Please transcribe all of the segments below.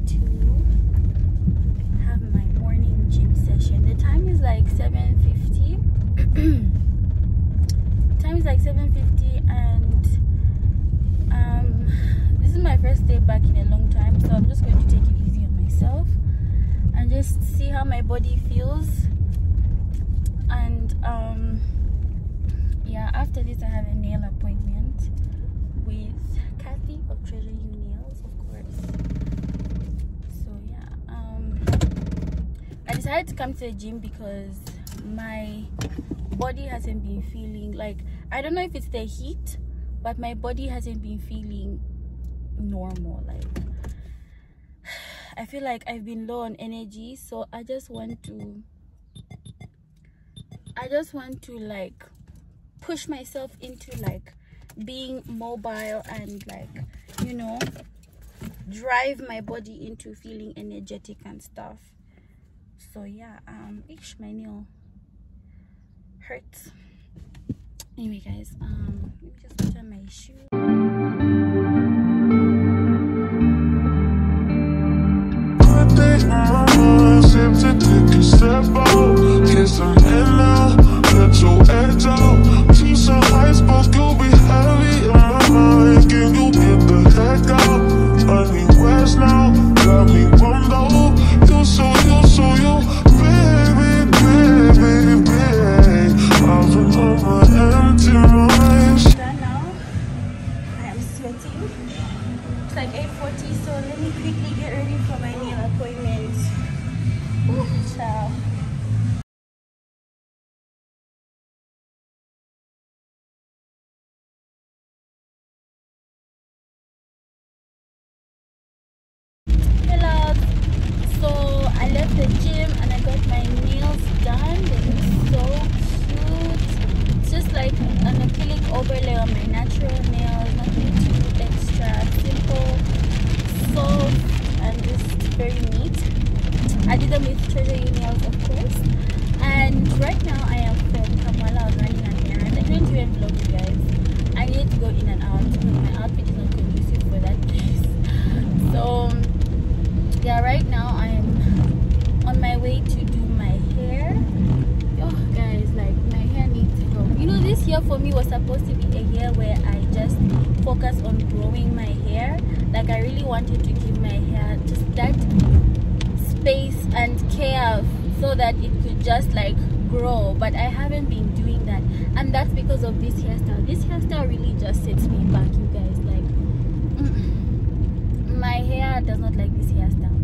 to have my morning gym session. The time is like 7:50. Time is like 7:50, and this is my first day back in a long time, so I'm just going to take it easy on myself and just see how my body feels. And yeah, after this I have a nail appointment with Kathy of Treasure You Nails, of course. So yeah, I decided to come to the gym because my body hasn't been feeling like, I don't know if it's the heat, but my body hasn't been feeling normal. Like, I feel like I've been low on energy, so I just want to like push myself into like being mobile and, like, you know, drive my body into feeling energetic and stuff. So yeah, my nail hurts. Anyway guys, let me just put on my shoes. Seem to take a step out, kiss them in now, let your edge out. To some iceberg, you'll be heavy in my mind. Can you get the heck out? I need rest now, got me bummed out. You so you, baby, I've been on my empty mind. Done now. I am sweating. It's like 8:40, so let me quickly get ready for my nail appointment. Ciao. Hello. So I left the gym and I got my nails done. They look so cute. It's just like an acrylic overlay on my natural nails, nothing too extra, simple, soft, and just very neat. I did them with Treasure You Nails, of course. And right now I am from Kamwala. I was running an errand. I couldn't even vlog you guys. I needed to go in and out because my outfit is not conducive for that place. So yeah, right now I am on my way to do my hair. Oh guys, like, my hair needs help. You know, this year for me was supposed to be a year where I just focus on growing my hair. Like, I really wanted to give my hair just that space and care so that it could just like grow, but I haven't been doing that, and that's because of this hairstyle. This hairstyle really just sets me back, you guys. Like, my hair does not like this hairstyle.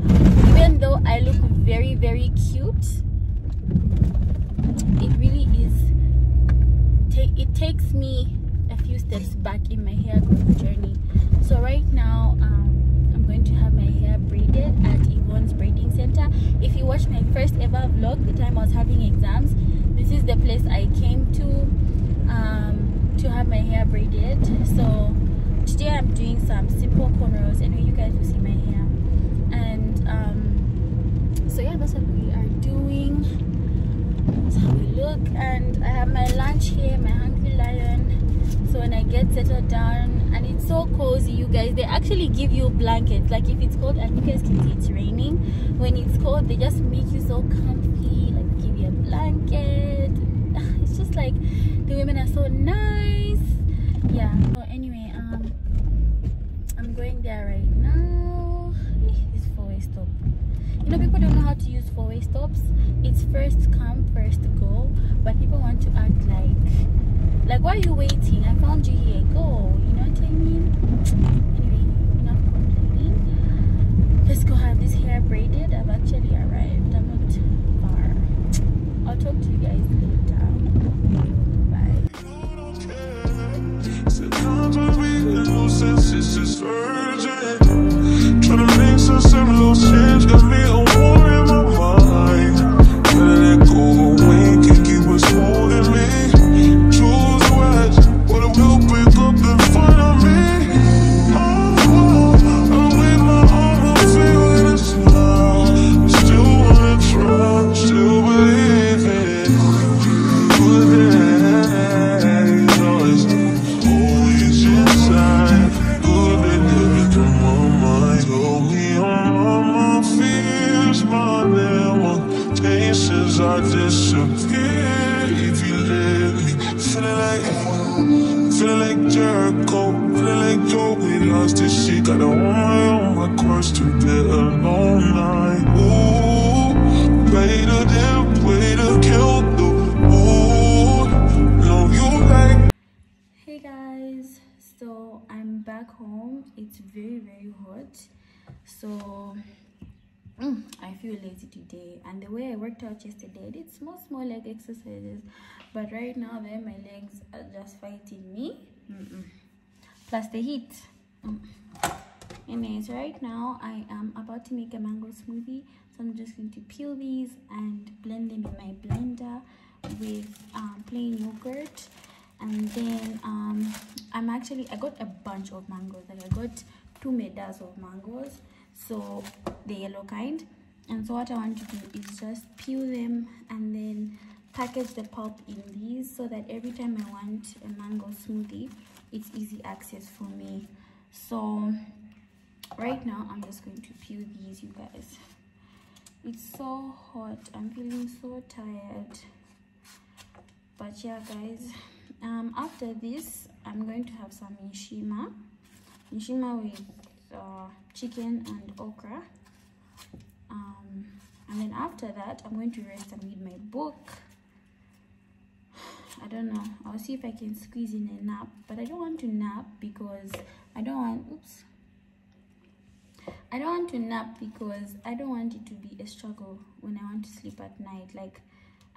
Even though I look very, very cute, it really is it takes me a few steps back in my hair growth journey. So right now I'm going to have my hair braided at Yvonne's Braiding Center. If you watched my first ever vlog, the time I was having exams, this is the place I came to have my hair braided. So today I'm doing some simple cornrows. Anyway, you guys will see my hair. And so yeah, that's what we are doing. That's how we look. And I have my lunch here, my Hungry Lion. So when I get settled down, and it's so cozy, you guys, they actually give you blankets. Like, if it's cold, and you guys can see it's raining, when it's cold they just make you so comfy, like give you a blanket. It's just like, the women are so nice. Yeah, so anyway, I'm going there right now. This four-way stop, you know, people don't know how to use four-way stops. It's first come, first go, but people want to act like, why are you waiting? I found you here, go. You know what I mean? Anyway, enough complaining. Let's go have this hair braided. I've actually arrived. I'm not far. I'll talk to you guys later. Bye. Trying to make some simple change, got me a war in my mind. Better let go away, can't keep what's holding me. Choose words, what it will pick up in front of me. Oh, I'm with my arm, I'm feeling it's loud. Still wanna try, still believe it. Good days, always inside. Good days. lost this shit. Got on my course to get alone night. Ooh, better than way to kill the ooh. No, you like. Hey guys, so I'm back home. It's very hot, so I feel lazy today, and the way I worked out yesterday, I did small leg exercises, but right now my legs are just fighting me. Plus the heat. Anyways, right now I am about to make a mango smoothie, so I'm just going to peel these and blend them in my blender with plain yogurt. And then I got a bunch of mangoes. Like I got 2 medals of mangoes, so the yellow kind. And so what I want to do is just peel them and then package the pulp in these, so that every time I want a mango smoothie, it's easy access for me. So right now I'm just going to peel these, you guys. It's so hot, I'm feeling so tired, but yeah guys, after this I'm going to have some nshima with chicken and okra, and then after that I'm going to rest and read my book. I don't know, I'll see if I can squeeze in a nap, but I don't want to nap because I don't want it to be a struggle when I want to sleep at night. Like,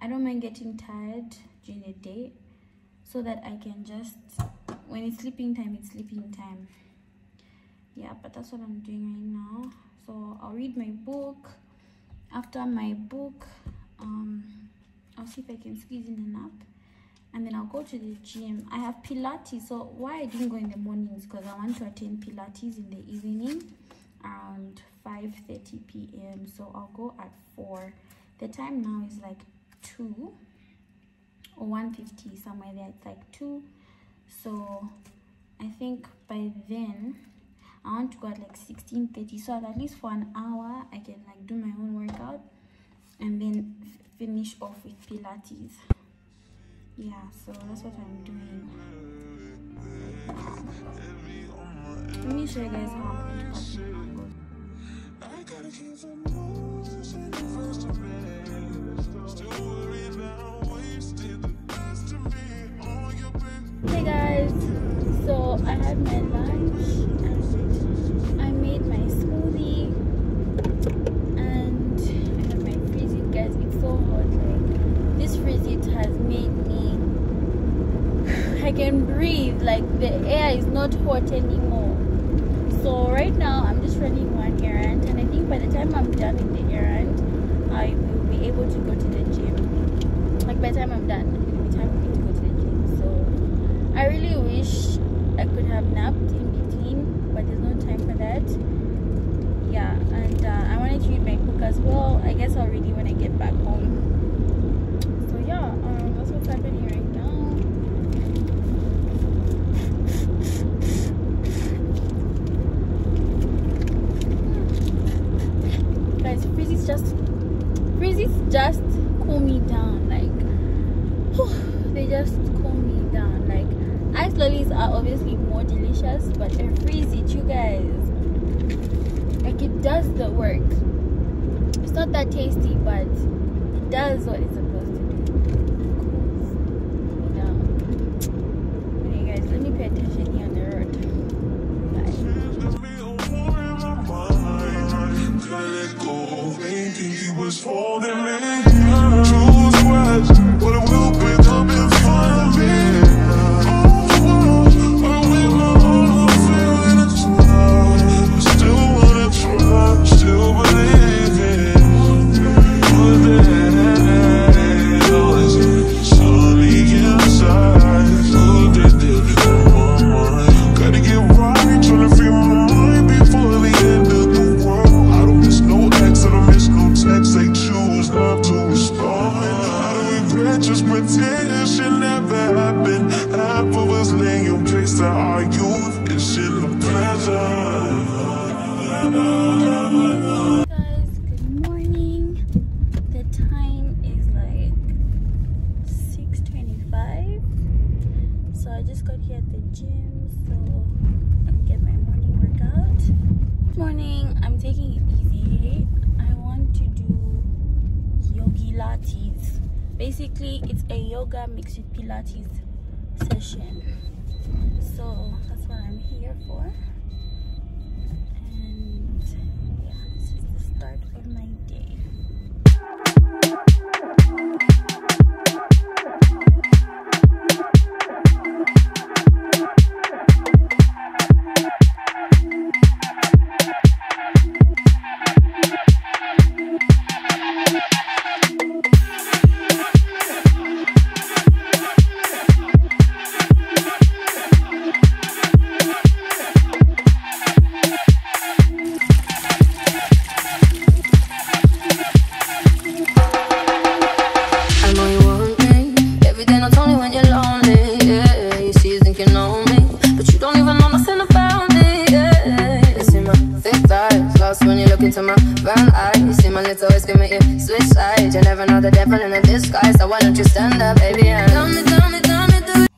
I don't mind getting tired during the day, so that I can just, when it's sleeping time, it's sleeping time. Yeah, but that's what I'm doing right now. So I'll read my book. After my book, I'll see if I can squeeze in a nap, and then I'll go to the gym. I have Pilates, so why I didn't go in the mornings, because I want to attend Pilates in the evening around 5:30 p.m. so I'll go at 4. The time now is like 2 or 1:50, somewhere there. It's like 2, so I think by then I want to go at like 16:30, so at least for an hour I can like do my own workout and then finish off with Pilates. Yeah, so that's what I'm doing. Let me show you guys how I'm going to cut the mangoes. I gotta keep some moves in the first of me. Still worried about wasted the best of me on your back. Hey guys, so I had my lunch and I made my smoothie and I have my freezer. Guys, it's so hot. Like, this freezer has made me, I can breathe, like the air is not hot anymore. So right now I'm just running one errand, and I think by the time I'm done with the errand, I will be able to go to the gym. Like, by the time I'm done, it will be time for me to go to the gym. So I really wish I could have napped in between, but there's no time for that. Yeah, and I wanted to read my book as well. I guess I'll read it when I get back home. So yeah, that's what's happening right now. Guys, freezes just cool me down. Like, whew, they just cool me down. Like, ice lollies are obviously more delicious, but a freeze it, you guys, like, it does the work. It's not that tasty, but it does what it's supposed to do. Cools me down. Okay guys, let me pay attention here on the road. Was holding me. Choose words, but it will pick up in front of me. I with my own feeling it's loud. I still wanna try, still believe it. But then it's sunny inside. So they did it on my mind. Gotta get right, trying to free my mind before the end of the world. I don't miss no ex, I don't miss no text. They choose not to respond. I don't regret, just pretend it should never happen. Half of us laying in place to argue. It's in the present. Guys, good morning. The time is like 6:25. So I just got here at the gym, so I can get my morning Good morning. I'm taking it easy. I want to do yogi lattes. Basically, it's a yoga mixed with Pilates session. So that's what I'm here for. And yeah, this is the start of my day.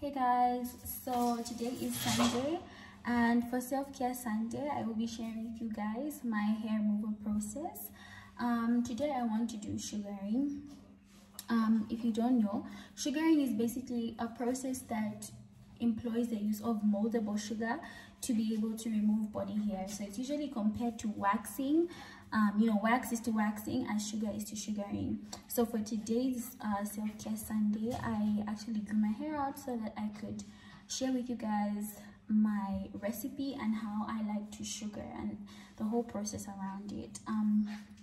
Hey guys, so today is Sunday, and for self-care Sunday I will be sharing with you guys my hair removal process. Today I want to do sugaring. If you don't know, sugaring is basically a process that employs the use of moldable sugar to be able to remove body hair. So it's usually compared to waxing. Wax is to waxing as sugar is to sugaring. So for today's self-care Sunday, I actually grew my hair out so that I could share with you guys my recipe and how I like to sugar and the whole process around it.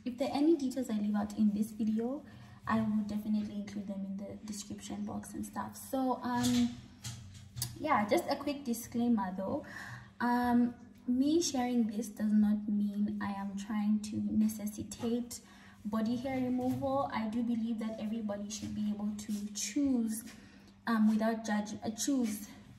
If there are any details I leave out in this video, I will definitely include them in the description box and stuff. So yeah, just a quick disclaimer though. Me sharing this does not mean I am trying to necessitate body hair removal. I do believe that everybody should be able to choose without judging.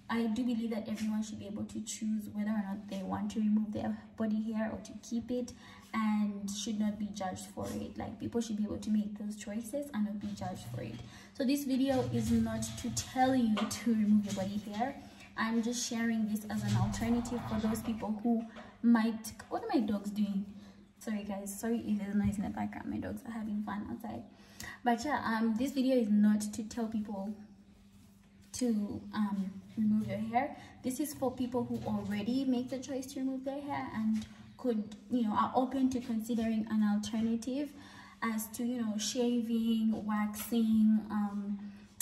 I do believe that everyone should be able to choose whether or not they want to remove their body hair or to keep it, and should not be judged for it. Like, people should be able to make those choices and not be judged for it. So this video is not to tell you to remove your body hair. I'm just sharing this as an alternative for those people who might... What are my dogs doing? Sorry guys, sorry if there's noise in the background. My dogs are having fun outside. But yeah, this video is not to tell people to remove your hair. This is for people who already make the choice to remove their hair and could, are open to considering an alternative as to, shaving, waxing,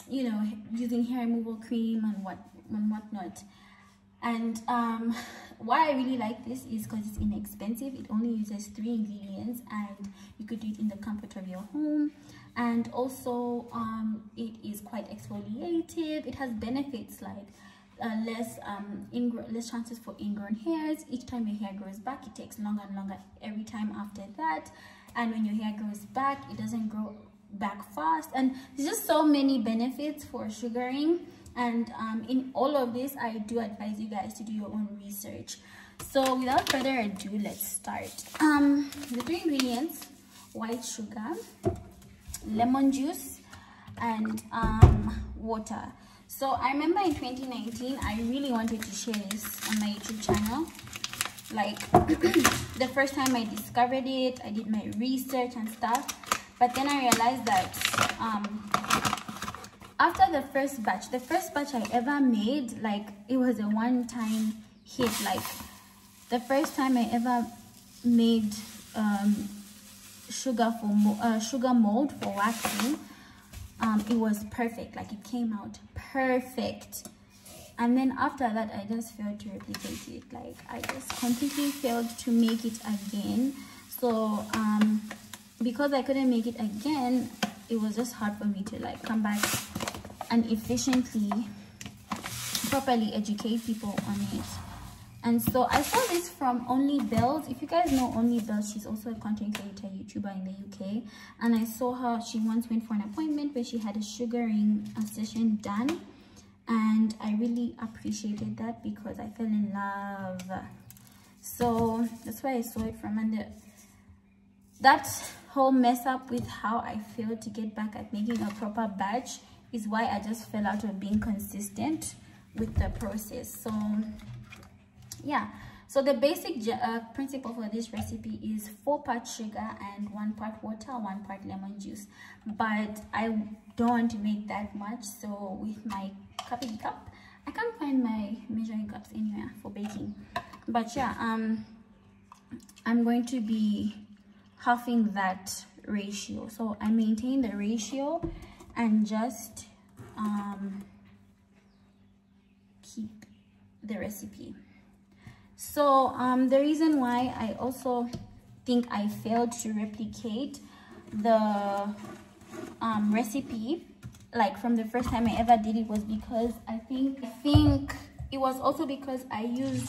using hair removal cream and whatnot. And why I really like this is because it's inexpensive. It only uses 3 ingredients and you could do it in the comfort of your home. And also it is quite exfoliative. It has benefits like less chances for ingrown hairs. Each time your hair grows back, it takes longer and longer every time after that. And when your hair grows back, it doesn't grow back fast. And there's just so many benefits for sugaring. And in all of this, I do advise you guys to do your own research. So without further ado, let's start. The 3 ingredients: white sugar, lemon juice, and water. So I remember in 2019, I really wanted to share this on my YouTube channel. Like the first time I discovered it, I did my research and stuff. But then I realized that after the first batch I ever made, like, it was a one-time hit. Like, the first time I ever made sugar mold for waxing, it was perfect. Like, it came out perfect. And then after that, I just failed to replicate it. Like, I just completely failed to make it again. So because I couldn't make it again, it was just hard for me to like come back and efficiently properly educate people on it. And so I saw this from Only Bells. If you guys know Only Bells, she's also a content creator YouTuber in the UK, and I saw her. She once went for an appointment where she had a sugaring session done, and I really appreciated that because I fell in love. So that's why I saw it from. And that whole mess up with how I failed to get back at making a proper batch is why I just fell out of being consistent with the process. So yeah, So the basic principle for this recipe is 4 parts sugar and 1 part water, 1 part lemon juice. But I don't want to make that much, so with my cupping cup, I can't find my measuring cups anywhere for baking. But yeah, I'm going to be halving that ratio. So I maintain the ratio and just keep the recipe. So the reason why I also think I failed to replicate the recipe like from the first time I ever did it was because I think it was also because I used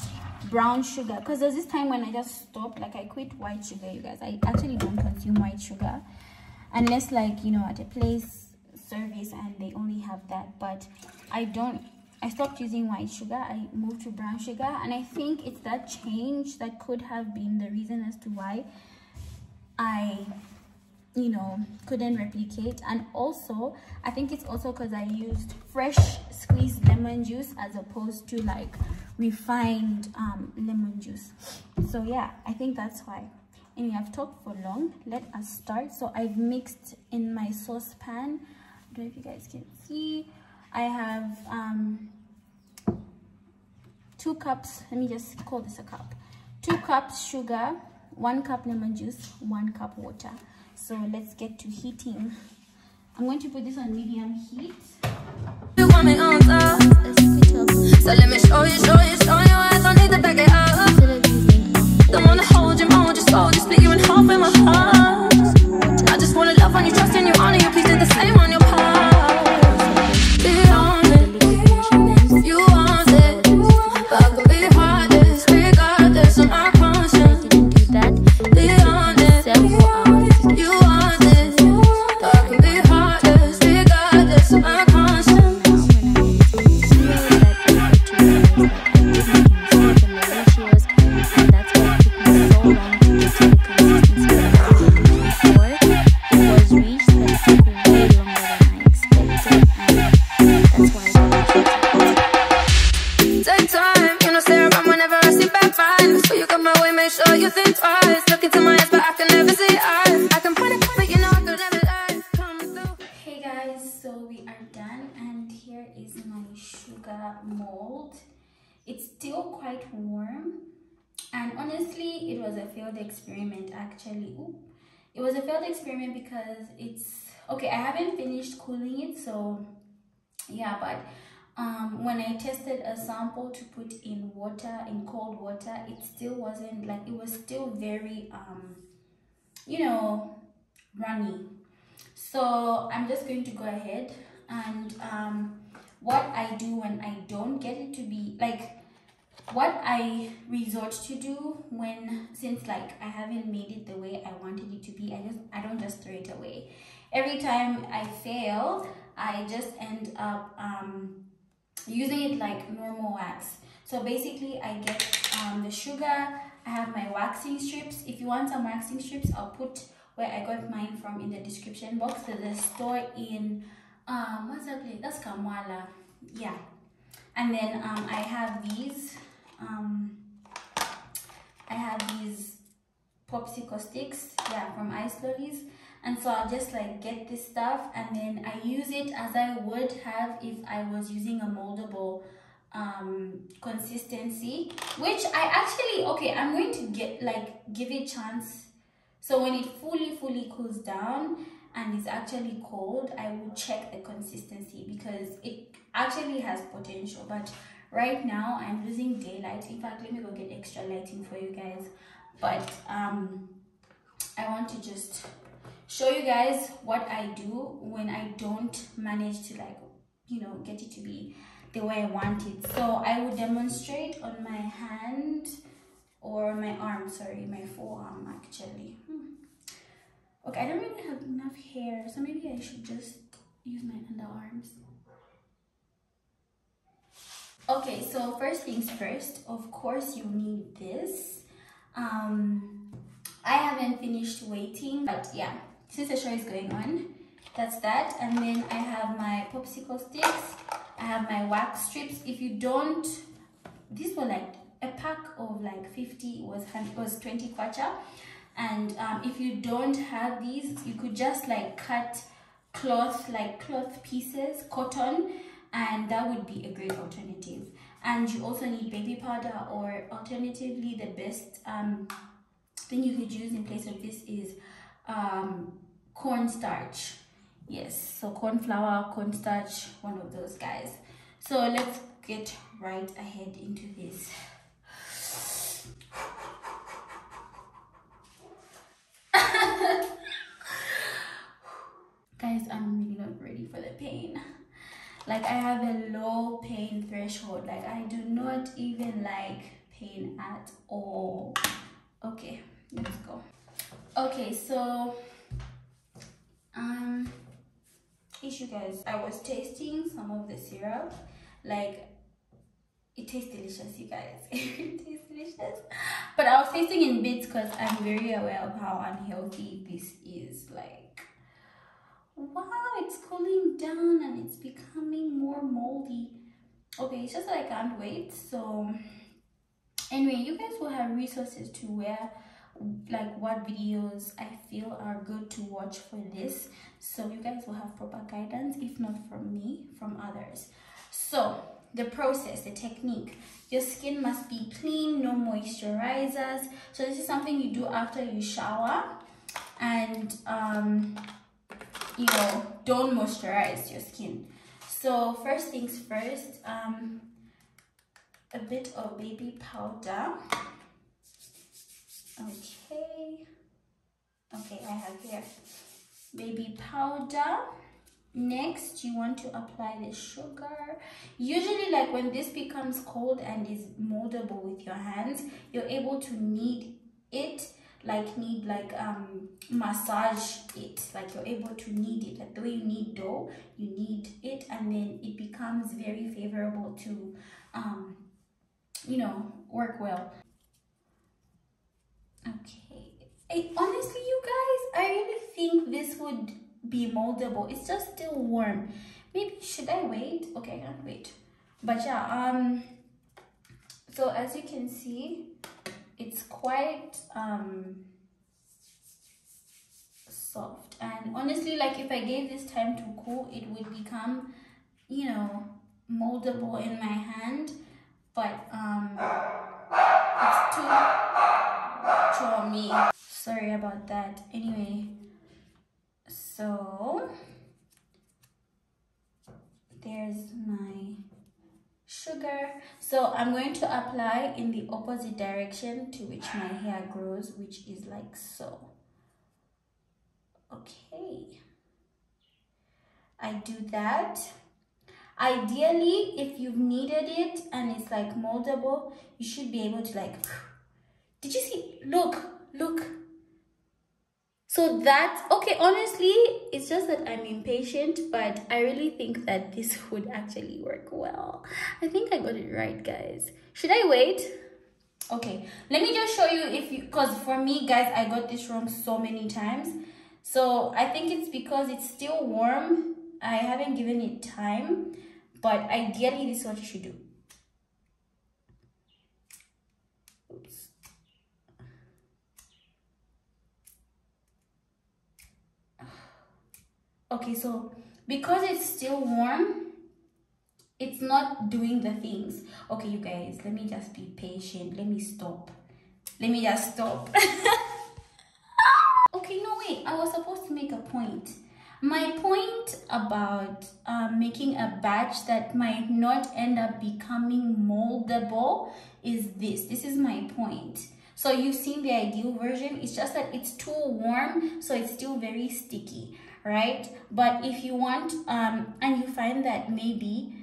brown sugar, because there's this time when I just stopped, like I quit white sugar, you guys. I actually don't consume white sugar unless, like, you know, at a place service and they only have that. But I stopped using white sugar. I moved to brown sugar, and I think it's that change that could have been the reason as to why I, you know, couldn't replicate. And also I think it's also because I used fresh squeezed lemon juice as opposed to like refined lemon juice. So yeah, I think that's why. Anyway, I've talked for long. Let us start. So I've mixed in my saucepan. I don't know if you guys can see. I have 2 cups. Let me just call this a cup. 2 cups sugar, 1 cup lemon juice, 1 cup water. So let's get to heating. I'm going to put this on medium heat. You want me on top, so let me show you, I don't need to back it up. Don't wanna hold you, mold your soul, just split you in half in my heart. I just wanna love on you, trust in you, honor you, please do the same on your part. Be honest, you want it, but I could be heartless, regardless of my conscience. Be honest, you want it, but I could be heartless, regardless of my conscience. You think twice, look into my eyes, but I can never see eyes. I can point it, but you know I could never lie. Come through. Hey guys, so we are done, and here is my sugar mold. It's still quite warm, and honestly, it was a failed experiment actually. It was a failed experiment because it's okay. I haven't finished cooling it, so yeah, but when I tested a sample to put in water, in cold water, it still wasn't, like, it was still very you know, runny. So I'm just going to go ahead and what I do when I don't get it to be, like, what I resort to do when, since like I haven't made it the way I wanted it to be, I don't just throw it away. Every time I fail, I just end up using it like normal wax. So basically I get the sugar, I have my waxing strips. If you want some waxing strips, I'll put where I got mine from in the description box. There's a store in what's that place? That's Kamwala. Yeah. And then I have these popsicle sticks, yeah, from Ice Lollies. And so I'll just like get this stuff, and then I use it as I would have if I was using a moldable consistency, which I actually, okay, I'm going to give it a chance. So when it fully cools down and it's actually cold, I will check the consistency because it actually has potential. But right now I'm losing daylight. In fact, let me go get extra lighting for you guys. But I want to just show you guys what I do when I don't manage to, like, you know, get it to be the way I want it. So I will demonstrate on my hand or my arm, sorry, my forearm actually. Okay, I don't really have enough hair, so maybe I should just use my underarms. Okay, so first things first, of course you need this. I haven't finished waiting, but yeah, since the show is going on, that's that. And then I have my popsicle sticks, I have my wax strips. If you don't, these were like a pack of of like 50, it was 20 kwacha. And if you don't have these, you could just like cut cloth, like cloth pieces, cotton, and that would be a great alternative. And you also need baby powder, or alternatively the best thing you could use in place of this is cornstarch. Yes, so corn flour, cornstarch, one of those guys. So let's get right ahead into this. Guys, I'm really not ready for the pain. Like, I have a low pain threshold. Like, I do not even like pain at all. Okay, let's go. Okay, so issue, guys, I was tasting some of the syrup. Like, it tastes delicious, you guys. It tastes delicious, but I was tasting in bits because I'm very aware of how unhealthy this is. Like, wow, it's cooling down and it's becoming more moldy. Okay, it's just that I can't wait. So anyway, you guys will have resources to where, like, what videos I feel are good to watch for this, so you guys will have proper guidance, if not from me, from others. So the process, the technique: your skin must be clean, no moisturizers. So this is something you do after you shower, and you know, don't moisturize your skin. So first things first, a bit of baby powder. Okay, I have here baby powder. Next, you want to apply the sugar. Usually, like, when this becomes cold and is moldable with your hands, you're able to knead it, massage it. Like, you're able to knead it, like the way you knead dough, you knead it, and then it becomes very favorable to you know, work well. Okay, honestly, you guys, I really think this would be moldable. It's just still warm. Maybe should I wait? Okay, I can't wait. But yeah, so as you can see, it's quite soft, and honestly, like, if I gave this time to cool, it would become, you know, moldable in my hand. But it's too chummy. Sorry about that. Anyway, so there's my sugar. So I'm going to apply in the opposite direction to which my hair grows, which is like so. Okay, I do that. Ideally, if you've kneaded it and it's like moldable, you should be able to, like, did you see? Look. So that's okay. Honestly, it's just that I'm impatient, but I really think that this would actually work well. I think I got it right, guys. Should I wait? Okay, let me just show you, because for me, guys, I got this wrong so many times. So I think it's because it's still warm. I haven't given it time, but ideally this is what you should do. Oops. Okay, so because it's still warm, it's not doing the things. Okay, you guys, let me just be patient. Let me just stop. Okay, no, wait, I was supposed to make a point. My point about making a batch that might not end up becoming moldable is this. This is my point. So you've seen the ideal version. It's just that it's too warm, so it's still very sticky, right? But if you want, and you find that maybe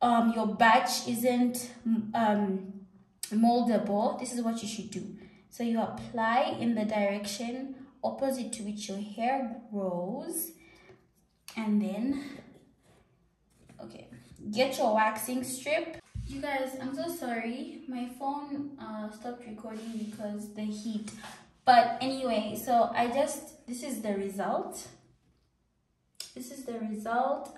your batch isn't moldable, this is what you should do. So you apply in the direction opposite to which your hair grows, and then, okay, get your waxing strip. You guys, I'm so sorry, my phone stopped recording because the heat. But anyway, so this is the result.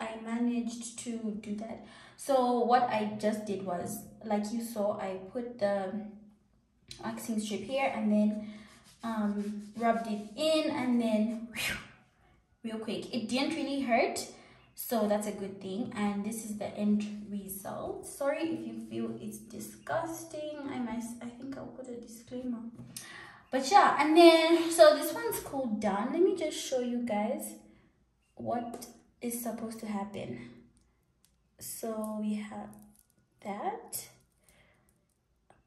I managed to do that. So what I just did was, like you saw, I put the waxing strip here, and then rubbed it in, and then real quick. It didn't really hurt, so that's a good thing. And this is the end result. Sorry if you feel it's disgusting. I think I'll put a disclaimer. But yeah, and then so this one's cooled down. Let me just show you guys what is supposed to happen. So we have that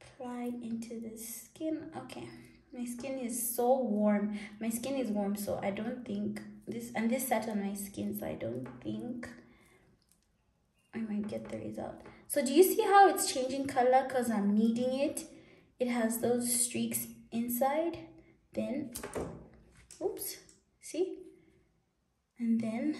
applied into the skin. Okay, my skin is so warm. My skin is warm, so I don't think this, and this sat on my skin, so I don't think I might get the result. So do you see how it's changing color because I'm kneading it? It has those streaks inside. Then oops, see? And then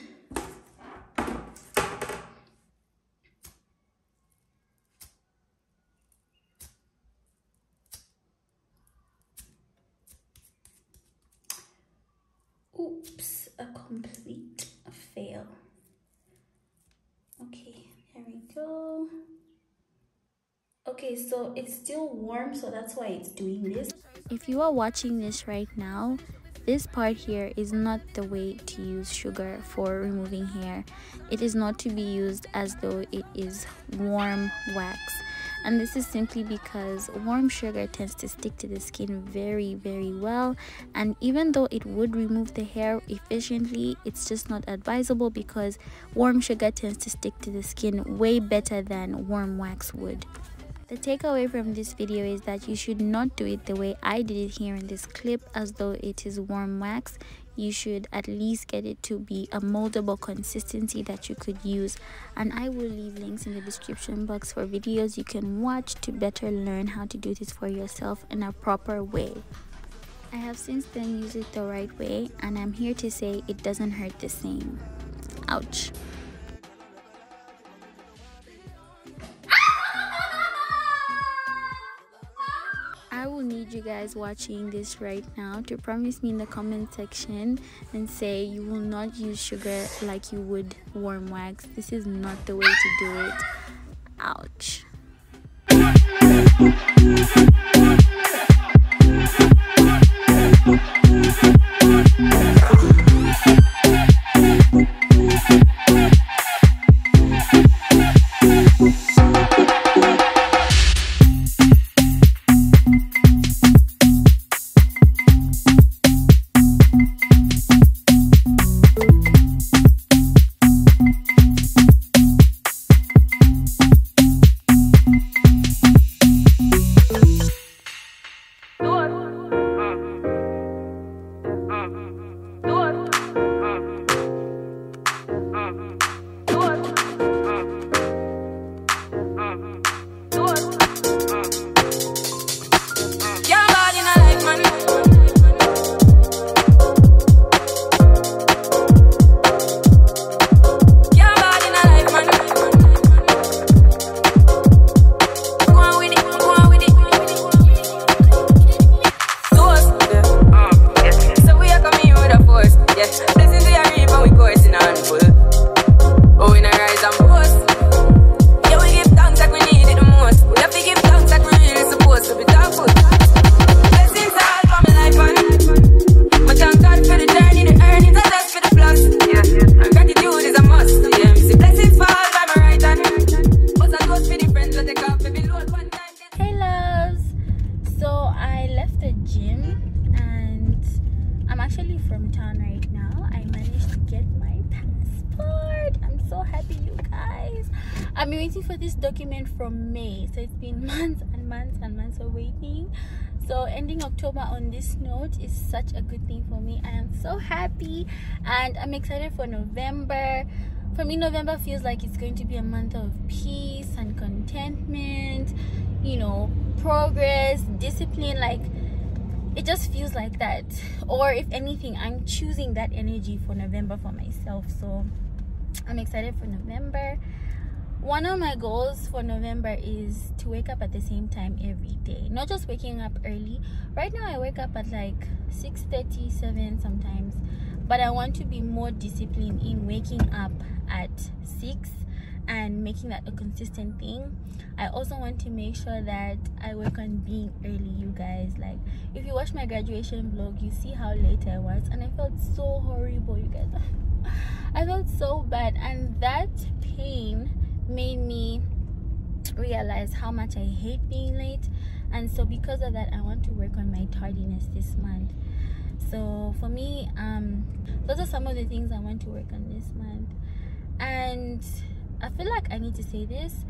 oops, a complete fail. Okay, there we go. Okay, so it's still warm, so that's why it's doing this. If you are watching this right now, this part here is not the way to use sugar for removing hair. It is not to be used as though it is warm wax. And this is simply because warm sugar tends to stick to the skin very, very well. And even though it would remove the hair efficiently, it's just not advisable because warm sugar tends to stick to the skin way better than warm wax would. The takeaway from this video is that you should not do it the way I did it here in this clip, as though it is warm wax. You should at least get it to be a moldable consistency that you could use. And I will leave links in the description box for videos you can watch to better learn how to do this for yourself in a proper way. I have since then used it the right way, and I'm here to say it doesn't hurt the same. Ouch. I will need you guys watching this right now to promise me in the comment section and say you will not use sugar like you would warm wax. This is not the way to do it. Ouch. I've been waiting for this document from May, so it's been months and months and months of waiting. So ending October on this note is such a good thing for me. I am so happy and I'm excited for November. For me, November feels like it's going to be a month of peace and contentment, you know, progress, discipline. Like, it just feels like that. Or if anything, I'm choosing that energy for November for myself. So I'm excited for November. One of my goals for November is to wake up at the same time every day. Not just waking up early. Right now I wake up at like 6:30, 7 sometimes. But I want to be more disciplined in waking up at 6 and making that a consistent thing. I also want to make sure that I work on being early, you guys. Like, if you watch my graduation vlog, you see how late I was, and I felt so horrible, you guys. I felt so bad, and that pain made me realize how much I hate being late. And so because of that, I want to work on my tardiness this month. So for me, those are some of the things I want to work on this month. And I feel like I need to say this: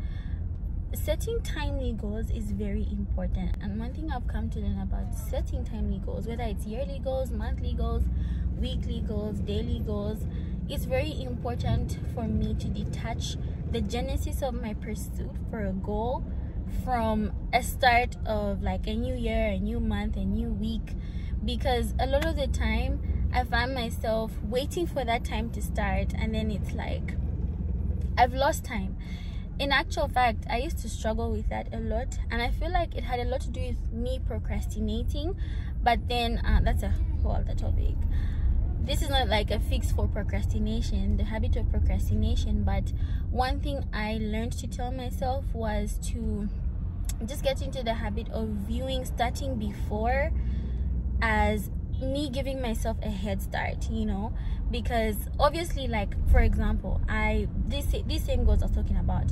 setting timely goals is very important. And one thing I've come to learn about setting timely goals, whether it's yearly goals, monthly goals, weekly goals, daily goals, it's very important for me to detach the genesis of my pursuit for a goal from a start of like a new year, a new month, a new week. Because a lot of the time I find myself waiting for that time to start, and then it's like I've lost time. In actual fact, I used to struggle with that a lot, and I feel like it had a lot to do with me procrastinating. But then that's a whole other topic. This is not like a fix for procrastination, the habit of procrastination, but one thing I learned to tell myself was to just get into the habit of viewing starting before as me giving myself a head start, you know. Because obviously, like, for example, these same goals I was talking about,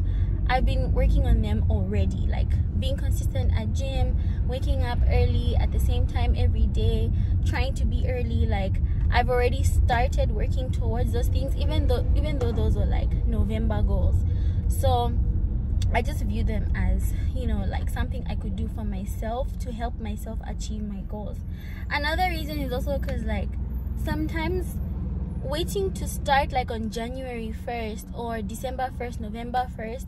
I've been working on them already, like being consistent at gym, waking up early at the same time every day, trying to be early. Like, I've already started working towards those things, even though those were like November goals. So I just view them as, you know, like something I could do for myself to help myself achieve my goals. Another reason is also because, like, sometimes waiting to start like on January 1st or December 1st, November 1st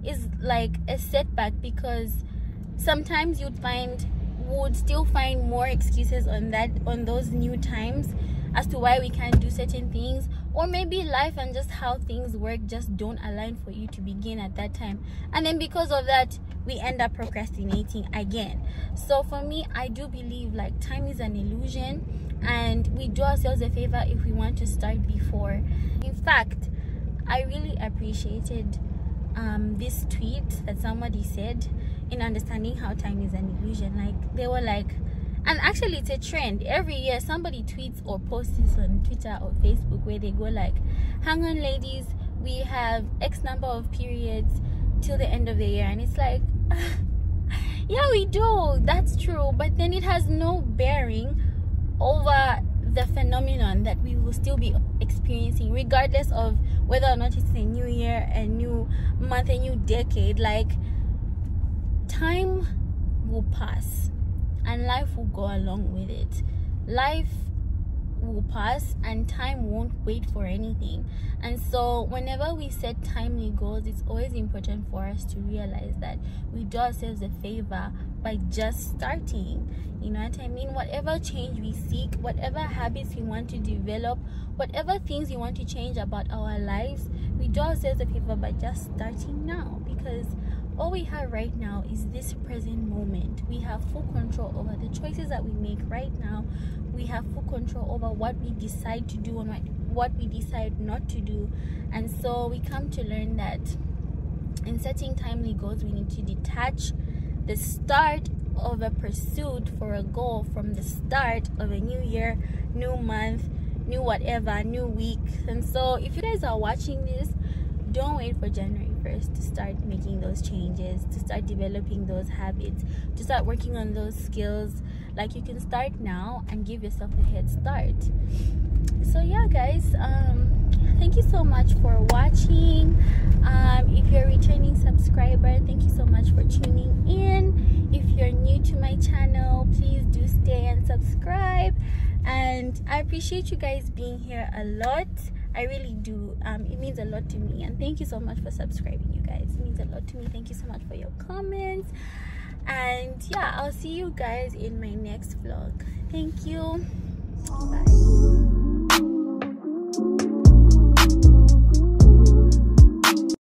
is like a setback, because sometimes would still find more excuses on those new times as to why we can't do certain things, or maybe life and just how things work just don't align for you to begin at that time, and then because of that we end up procrastinating again. So for me, I do believe like time is an illusion, and we do ourselves a favor if we want to start before. In fact, I really appreciated this tweet that somebody said in understanding how time is an illusion. Like, they were like, and actually it's a trend every year, somebody tweets or posts this on Twitter or Facebook where they go like, hang on ladies, we have X number of periods till the end of the year. And it's like, yeah, we do, that's true, but then it has no bearing over the phenomenon that we will still be experiencing, regardless of whether or not it's a new year, a new month, a new decade. Like, time will pass and life will go along with it. Life will pass and time won't wait for anything. And so whenever we set timely goals, it's always important for us to realize that we do ourselves a favor by just starting. You know what I mean? Whatever change we seek, whatever habits we want to develop, whatever things we want to change about our lives, we do ourselves a favor by just starting now. Because all we have right now is this present moment. We have full control over the choices that we make right now. We have full control over what we decide to do and what we decide not to do. And so we come to learn that in setting timely goals, we need to detach the start of a pursuit for a goal from the start of a new year, new month, new whatever, new week. And so if you guys are watching this, don't wait for January 1st to start making those changes, to start developing those habits, to start working on those skills. Like, you can start now and give yourself a head start. So yeah guys, thank you so much for watching. If you're a returning subscriber, thank you so much for tuning in. If you're new to my channel, please do stay and subscribe. And I appreciate you guys being here a lot. I really do. It means a lot to me, and thank you so much for subscribing, you guys. It means a lot to me. Thank you so much for your comments. And yeah, I'll see you guys in my next vlog. Thank you. Bye.